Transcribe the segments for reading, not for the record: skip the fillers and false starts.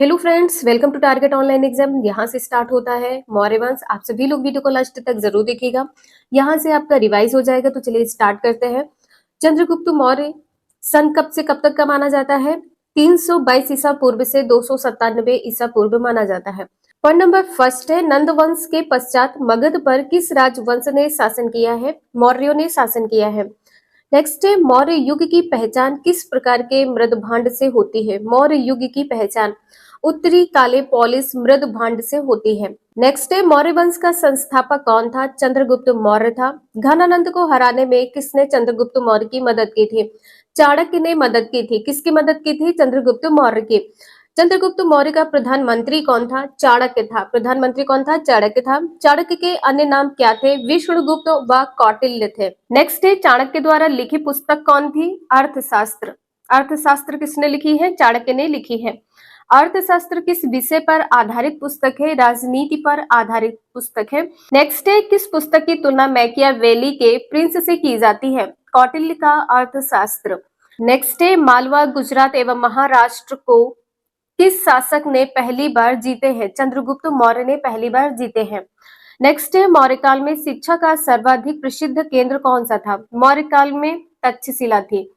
Hello friends, welcome to target online exam. यहाँ से start होता है मौर्य वंश। आप सभी लोग वीडियो को लास्ट तक जरूर देखिएगा, यहाँ से आपका रिवाइज हो जाएगा। तो चलिए स्टार्ट करते हैं। चंद्रगुप्त मौर्य सन कब से कब तक का माना जाता है? 322 ईसा पूर्व से 297 ईसा पूर्व माना जाता है। पॉइंट नंबर फर्स्ट है, नंद वंश के पश्चात मगध पर किस राजवंश ने शासन किया है? मौर्यों ने शासन किया है। नेक्स्ट है, मौर्य युग की पहचान किस प्रकार के मृद भांड से होती है? मौर्य युग की पहचान उत्तरी काले पॉलिश मृद भांड से होती है। नेक्स्ट है, मौर्य वंश का संस्थापक कौन था? चंद्रगुप्त मौर्य था। घनानंद को हराने में किसने चंद्रगुप्त मौर्य की मदद की थी? चाणक्य ने मदद की थी। किसकी मदद की थी? चंद्रगुप्त मौर्य की। चंद्रगुप्त मौर्य का प्रधानमंत्री कौन था? चाणक्य था। प्रधानमंत्री कौन था? चाणक्य था। चाणक्य के अन्य नाम क्या थे? विष्णुगुप्त व कौटिल्य थे। नेक्स्ट है, चाणक्य द्वारा लिखी पुस्तक कौन थी? अर्थशास्त्र। अर्थशास्त्र किसने लिखी है? चाणक्य ने लिखी है। अर्थशास्त्र किस विषय पर आधारित पुस्तक है? राजनीति पर आधारित पुस्तक है। नेक्स्ट है, किस पुस्तक की तुलना मैकियावेली के प्रिंस से की जाती है? कौटिल्य का अर्थशास्त्र। नेक्स्ट है, मालवा, गुजरात एवं महाराष्ट्र को किस शासक ने पहली बार जीते हैं? चंद्रगुप्त मौर्य ने पहली बार जीते हैं। नेक्स्ट है, मौर्यकाल में शिक्षा का सर्वाधिक प्रसिद्ध केंद्र कौन सा था? मौर्यकाल में तक्षशिला थी।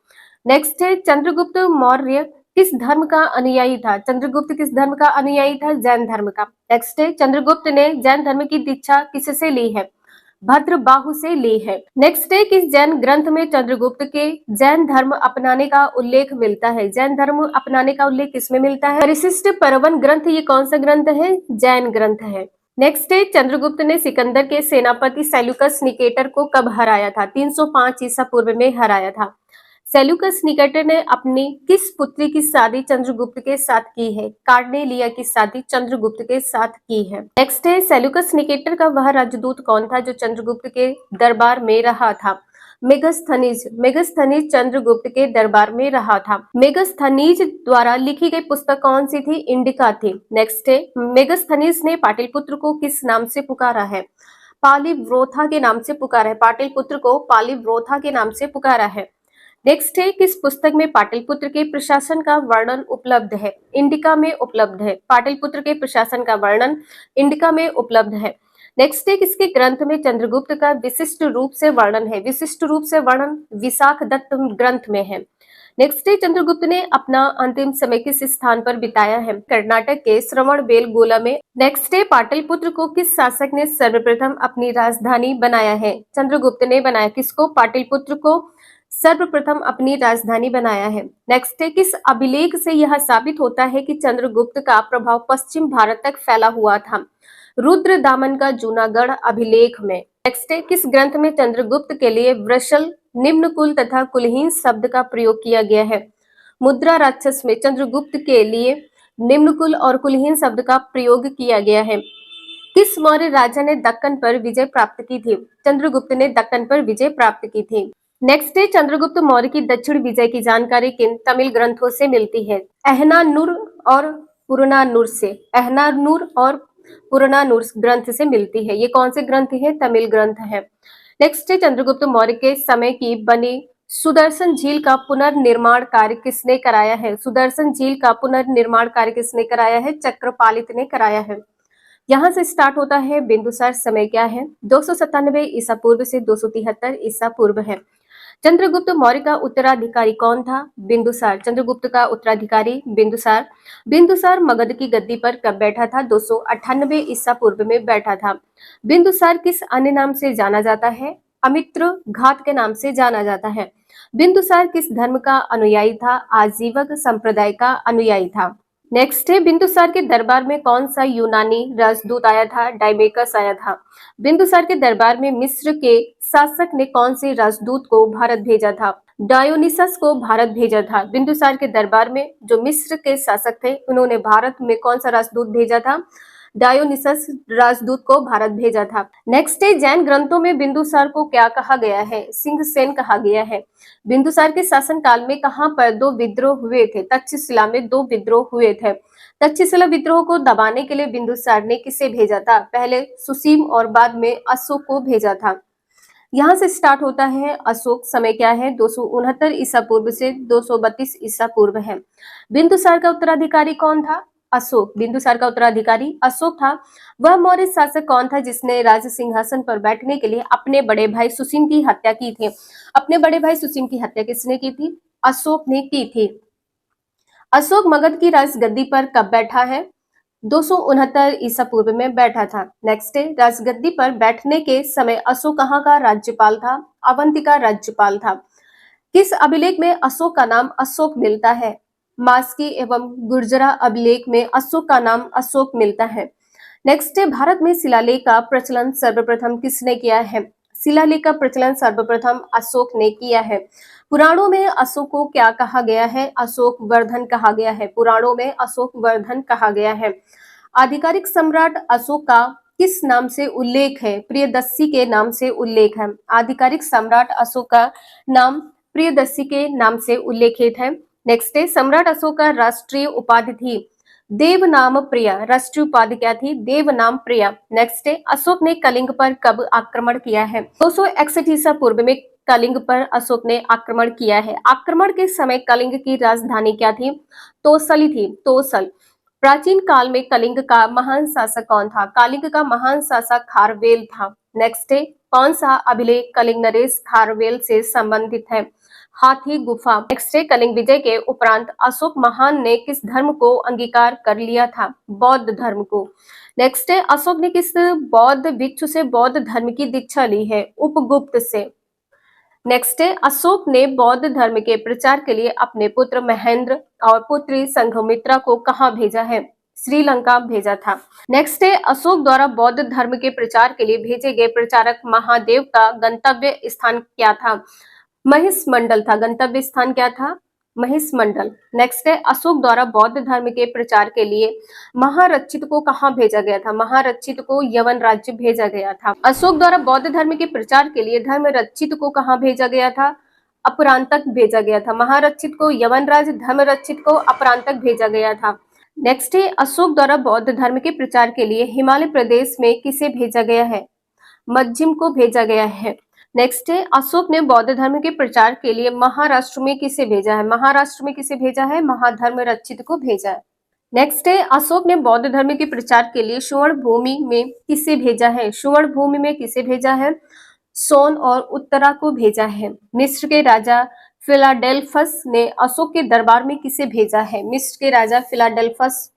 नेक्स्ट है, चंद्रगुप्त मौर्य किस धर्म का अनुयायी था? चंद्रगुप्त किस धर्म का अनुयायी था? जैन धर्म का। नेक्स्ट है, चंद्रगुप्त ने जैन धर्म की दीक्षा किससे ली है? भद्रबाहु से ली है। नेक्स्ट है, किस जैन ग्रंथ में चंद्रगुप्त के जैन धर्म अपनाने का उल्लेख मिलता है? जैन धर्म अपनाने का उल्लेख किसमें मिलता है? परिशिष्ट पर्वन ग्रंथ, ये कौन सा ग्रंथ है? जैन ग्रंथ है। नेक्स्ट है, चंद्रगुप्त ने सिकंदर के सेनापति सेल्यूकस निकेटर को कब हराया था? 305 ईसा पूर्व में हराया था। सेल्यूकस निकेटर ने अपनी किस पुत्री की शादी चंद्रगुप्त के साथ की है? कार्नेलिया की शादी चंद्रगुप्त के साथ की है। नेक्स्ट है, सेल्यूकस निकेटर का वह राजदूत कौन था जो चंद्रगुप्त के दरबार में रहा था? मेगस्थनीज। मेगस्थनीज चंद्रगुप्त के दरबार में रहा था। मेगस्थनीज द्वारा लिखी गई पुस्तक कौन सी थी? इंडिका थी। नेक्स्ट है, मेगस्थनीज ने पाटलिपुत्र को किस नाम से पुकारा है? पालिव्रोथा के नाम से पुकारा है। पाटलिपुत्र को पालिव्रोथा के नाम से पुकारा है। नेक्स्ट है, किस पुस्तक में पाटलिपुत्र के प्रशासन का वर्णन उपलब्ध है? इंडिका में उपलब्ध है। पाटलिपुत्र के प्रशासन का वर्णन इंडिका में उपलब्ध है। नेक्स्ट है, किसके ग्रंथ में चंद्रगुप्त का विशिष्ट रूप से वर्णन है? विशिष्ट रूप से वर्णन विशाख दत्त ग्रंथ में है। नेक्स्ट है, चंद्रगुप्त ने अपना अंतिम समय किस स्थान पर बिताया है? कर्नाटक के श्रवणबेलगोला में। नेक्स्ट है, पाटलिपुत्र को किस शासक ने सर्वप्रथम अपनी राजधानी बनाया है? चंद्रगुप्त ने बनाया। किसको? पाटलिपुत्र को सर्वप्रथम अपनी राजधानी बनाया है। नेक्स्ट है, किस अभिलेख से यह साबित होता है कि चंद्रगुप्त का प्रभाव पश्चिम भारत तक फैला हुआ था? रुद्रदामन का जूनागढ़ अभिलेख में। नेक्स्ट है, किस ग्रंथ में चंद्रगुप्त के लिए वृषल, निम्नकुल तथा कुलहीन शब्द का प्रयोग किया गया है? मुद्रा राक्षस में चंद्रगुप्त के लिए निम्नकुल और कुलहीन शब्द का प्रयोग किया गया है। किस मौर्य राजा ने दक्कन पर विजय प्राप्त की थी? चंद्रगुप्त ने दक्कन पर विजय प्राप्त की थी। नेक्स्ट है, चंद्रगुप्त मौर्य की दक्षिण विजय की जानकारी किन तमिल ग्रंथों से मिलती है? अहनानूर और पुरनानूर से। अहनानूर और पुरनानूर ग्रंथ से मिलती है। ये कौन से ग्रंथ है? तमिल ग्रंथ है। नेक्स्ट है, चंद्रगुप्त मौर्य के समय की बनी सुदर्शन झील का पुनर्निर्माण कार्य किसने कराया है? सुदर्शन झील का पुनर्निर्माण कार्य किसने कराया है? चक्रपालित ने कराया है। यहाँ से स्टार्ट होता है बिंदुसार। समय क्या है? 297 ईसा पूर्व से 273 ईसा पूर्व है। चंद्रगुप्त मौर्य का उत्तराधिकारी कौन था? बिंदुसार। चंद्रगुप्त का उत्तराधिकारी बिंदुसार। बिंदुसार मगध की गद्दी पर कब बैठा था? 298 ईसा पूर्व में बैठा था। बिंदुसार किस अन्य नाम से जाना जाता है? अमित्र घात के नाम से जाना जाता है। बिंदुसार किस धर्म का अनुयायी था? आजीवक संप्रदाय का अनुयायी था। नेक्स्ट है, बिंदुसार के दरबार में कौन सा यूनानी राजदूत आया था? डायमेकस आया था। बिंदुसार के दरबार में मिस्र के शासक ने कौन से राजदूत को भारत भेजा था? डायोनिसस को भारत भेजा था। बिंदुसार के दरबार में जो मिस्र के शासक थे, उन्होंने भारत में कौन सा राजदूत भेजा था? डायोनिसस राजदूत को भारत भेजा था। नेक्स्ट है, जैन ग्रंथों में बिंदुसार को क्या कहा गया है? सिंहसेन कहा गया है। बिंदुसार के शासन काल में कहां पर दो विद्रोह हुए थे? तक्षशिला में दो विद्रोह हुए थे। तक्षशिला विद्रोह को दबाने के लिए बिंदुसार ने किसे भेजा था? पहले सुसीम और बाद में अशोक को भेजा था। यहाँ से स्टार्ट होता है अशोक। समय क्या है? 269 ईसा पूर्व से 232 ईसा पूर्व है। बिंदुसार का उत्तराधिकारी कौन था? अशोक। बिंदुसार का उत्तराधिकारी अशोक था। वह मौर्य शासक कौन था जिसने राज सिंहासन पर बैठने के लिए अपने बड़े भाई सुसीम की हत्या की थी? अपने बड़े भाई सुसीम की हत्या किसने की थी? अशोक ने की थी। अशोक मगध की राजगद्दी पर कब बैठा है? 269 ईसा पूर्व में बैठा था। नेक्स्ट है, राजगद्दी पर बैठने के समय अशोक कहाँ का राज्यपाल था? अवंती का राज्यपाल था। किस अभिलेख में अशोक का नाम अशोक मिलता है? मास्की एवं गुर्जरा अभिलेख में अशोक का नाम अशोक मिलता है। नेक्स्ट है, भारत में शिलालेख का प्रचलन सर्वप्रथम किसने किया है? शिलालेख का प्रचलन सर्वप्रथम अशोक ने किया है। पुराणों में अशोक को क्या कहा गया है? अशोक वर्धन कहा गया है। पुराणों में अशोक वर्धन कहा गया है। आधिकारिक सम्राट अशोक का किस नाम से उल्लेख है? प्रियदर्शी के नाम से उल्लेख है। आधिकारिक सम्राट अशोक का नाम प्रियदर्शी के नाम से उल्लेखित है। नेक्स्ट है, सम्राट अशोक का राष्ट्रीय उपाधि थी देव नाम प्रिया। राष्ट्रीय उपाधि क्या थी? देव नाम प्रिया। नेक्स्ट है, अशोक ने कलिंग पर कब आक्रमण किया है? 261 ईसा पूर्व में कलिंग पर अशोक ने आक्रमण किया है। आक्रमण के समय कलिंग की राजधानी क्या थी? तोसली थी। तोसल। प्राचीन काल में कलिंग का महान शासक कौन था? कलिंग का महान शासक खारवेल था। नेक्स्ट है, कौन सा अभिलेख कलिंग नरेश खारवेल से संबंधित है? हाथी गुफा। नेक्स्ट है, कलिंग विजय के उपरांत अशोक महान ने किस धर्म को अंगीकार कर लिया था? बौद्ध धर्म को। नेक्स्ट है, अशोक ने किस बौद्ध भिक्षु से बौद्ध धर्म की दीक्षा ली है? उपगुप्त से। नेक्स्ट है, अशोक ने बौद्ध धर्म के प्रचार के लिए अपने पुत्र महेंद्र और पुत्री संघमित्रा को कहाँ भेजा है? श्रीलंका भेजा था। नेक्स्ट है, अशोक द्वारा बौद्ध धर्म के प्रचार के लिए भेजे गए प्रचारक महादेव का गंतव्य स्थान क्या था? महिषमंडल था। गंतव्य स्थान क्या था? महिषमंडल। नेक्स्ट है, अशोक द्वारा बौद्ध धर्म के प्रचार के लिए महारक्षित को कहाँ भेजा गया था? महारक्षित को यवन राज्य भेजा गया था। अशोक द्वारा बौद्ध धर्म के प्रचार के लिए धर्मरक्षित को कहाँ भेजा गया था? अपरांतक भेजा गया था। महारक्षित को यवन राज्य, धर्मरक्षित को अपरांतक भेजा गया था। नेक्स्ट है, अशोक द्वारा बौद्ध धर्म के प्रचार के लिए हिमालय प्रदेश में किसे भेजा गया है? मज्जिम को भेजा गया है। नेक्स्ट है, अशोक ने बौद्ध धर्म के प्रचार के लिए महाराष्ट्र में किसे भेजा है? महाराष्ट्र में किसे भेजा है? महाधर्म रक्षित को भेजा है। नेक्स्ट है, अशोक ने बौद्ध धर्म के प्रचार के लिए सुवर्ण भूमि में किसे भेजा है? सुवर्ण भूमि में किसे भेजा है? सोन और उत्तरा को भेजा है। मिस्र के राजा फिलाडेल्फस ने अशोक के दरबार में किसे भेजा है? मिस्र के राजा फिलाडेल्फस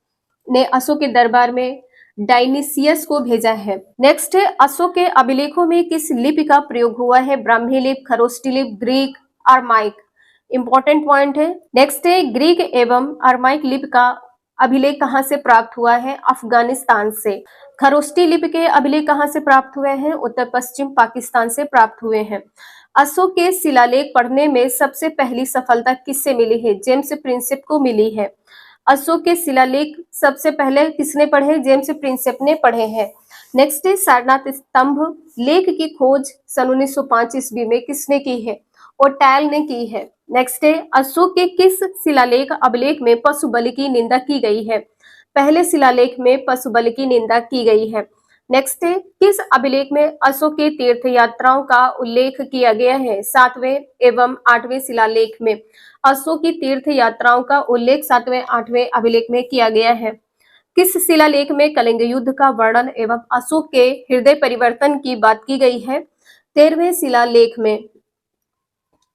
ने अशोक के दरबार में डायनिसियस को भेजा है। नेक्स्ट है, अशोक के अभिलेखों में किस लिपि का प्रयोग हुआ है? ब्राह्मी लिपि, खरोष्टी लिपि, ग्रीक, अरमाइक। इंपॉर्टेंट पॉइंट है। नेक्स्ट है, ग्रीक एवं अरमाइक लिपि का अभिलेख कहाँ से प्राप्त हुआ है? अफगानिस्तान से। खरोष्टी लिपि के अभिलेख कहाँ से प्राप्त हुए हैं? उत्तर पश्चिम पाकिस्तान से प्राप्त हुए हैं। अशोक के शिलालेख पढ़ने में सबसे पहली सफलता किससे मिली है? जेम्स प्रिंसेप को मिली है। अशोक के शिलालेख सबसे पहले किसने पढ़े? जेम्स प्रिंसेप ने पढ़े हैं। नेक्स्ट है, सारनाथ स्तंभ लेख की खोज सन 1905 ईस्वी में किसने की है? ओटायल ने की है। नेक्स्ट है, अशोक के किस शिलालेख अभिलेख में पशु बलि की निंदा की गई है? पहले शिलालेख में पशु बलि की निंदा की गई है। नेक्स्ट है, किस अभिलेख में अशोक के तीर्थ यात्राओं का उल्लेख किया गया है? 7वें एवं 8वें शिलालेख में अशोक की तीर्थ यात्राओं का उल्लेख 7वें 8वें अभिलेख में किया गया है। किस शिलालेख में कलिंग युद्ध का वर्णन एवं अशोक के हृदय परिवर्तन की बात की गई है? 13वें शिलालेख में।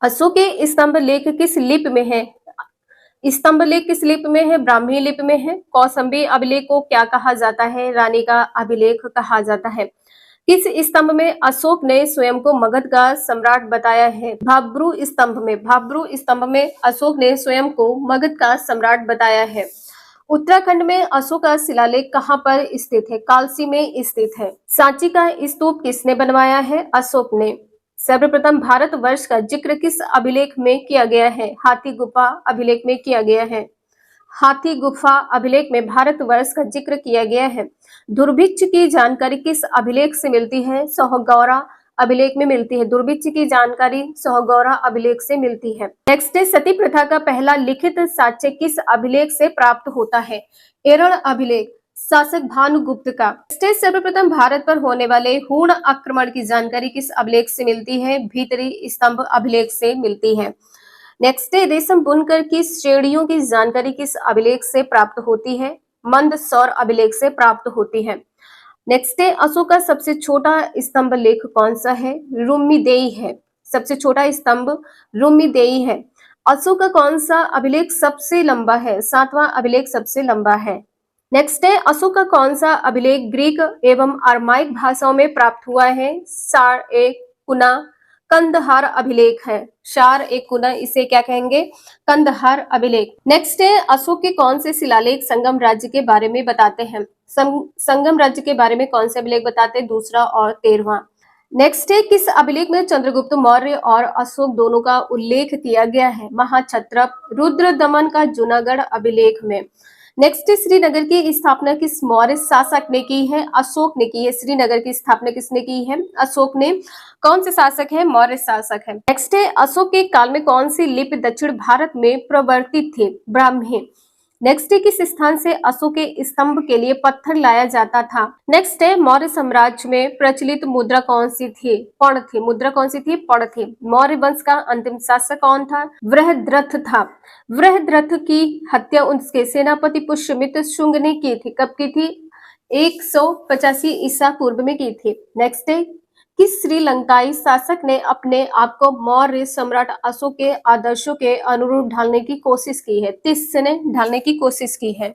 अशोक के स्तंभ लेख किस लिपि में है? स्तंभ लेख किस लिपि में है? ब्राह्मी लिपि में है। कौशाम्बी अभिलेख को क्या कहा जाता है? रानी का अभिलेख कहा जाता है। किस स्तंभ में अशोक ने स्वयं को मगध का सम्राट बताया है? भाब्रू स्तंभ में। भाब्रू स्तंभ में अशोक ने स्वयं को मगध का सम्राट बताया है। उत्तराखंड में अशोक का शिलालेख कहाँ पर स्थित है? कालसी में स्थित है। सांची का स्तूप किसने बनवाया है? अशोक ने। सर्वप्रथम भारतवर्ष का जिक्र किस अभिलेख में किया गया है? हाथी गुफा अभिलेख में किया गया है। हाथी गुफा अभिलेख में भारतवर्ष का जिक्र किया गया है। दुर्भिक्ष की जानकारी किस अभिलेख से मिलती है? सोहगौरा अभिलेख में मिलती है। दुर्भिक्ष की जानकारी सोहगौरा अभिलेख से मिलती है। नेक्स्ट है, सती प्रथा का पहला लिखित साक्ष्य किस अभिलेख से प्राप्त होता है? एरण अभिलेख, शासक भानुगुप्त का। सर्वप्रथम भारत पर होने वाले हूण आक्रमण की जानकारी किस अभिलेख से मिलती है? भीतरी स्तंभ अभिलेख से मिलती है। नेक्स्ट है, रेशम बुनकर की श्रेणियों की जानकारी किस अभिलेख से प्राप्त होती है? मंदसौर अभिलेख से प्राप्त होती है। नेक्स्ट है, अशोक का सबसे छोटा स्तंभ लेख कौन सा है? रुम्मीदेई है। सबसे छोटा स्तंभ रुम्मीदेई है। अशोक का कौन सा अभिलेख सबसे लंबा है? 7वां अभिलेख सबसे लंबा है। नेक्स्ट है, अशोक का कौन सा अभिलेख ग्रीक एवं अरमाइक भाषाओं में प्राप्त हुआ है? शार ए कुना कंदहार अभिलेख है। शार ए कुना, इसे क्या कहेंगे? कंदहार अभिलेख। नेक्स्ट है, अशोक के कौन से शिलालेख संगम राज्य के बारे में बताते हैं? संगम राज्य के बारे में कौन से अभिलेख बताते हैं? दूसरा और 13वां। नेक्स्ट है, किस अभिलेख में चंद्रगुप्त मौर्य और अशोक दोनों का उल्लेख किया गया है? महाक्षत्रप रुद्र दमन का जूनागढ़ अभिलेख में। नेक्स्ट है, श्रीनगर की स्थापना किस मौर्य शासक ने की है? अशोक ने की है। श्रीनगर की स्थापना किसने की है? अशोक ने। कौन से शासक है? मौर्य शासक है। नेक्स्ट है, अशोक के काल में कौन सी लिपि दक्षिण भारत में प्रवर्तित थे? ब्राह्मी। नेक्स्ट है, किस स्थान से अशोक के स्तंभ के लिए पत्थर लाया जाता था? नेक्स्ट है, मौर्य साम्राज्य में प्रचलित मुद्रा कौन सी थी? पर्ण थी। मुद्रा कौन सी थी? पर्ण थी। मौर्य वंश का अंतिम शासक कौन था? वृहद्रथ था। वृहद्रथ की हत्या उसके सेनापति पुष्यमित्र शुंग ने की थी। कब की थी? 185 ईसा पूर्व में की थी। नेक्स्ट है, किस श्रीलंकाई शासक ने अपने आप को मौर्य सम्राट अशोक के आदर्शों के अनुरूप ढालने की कोशिश की है? तिस्य ने ढालने की कोशिश की है।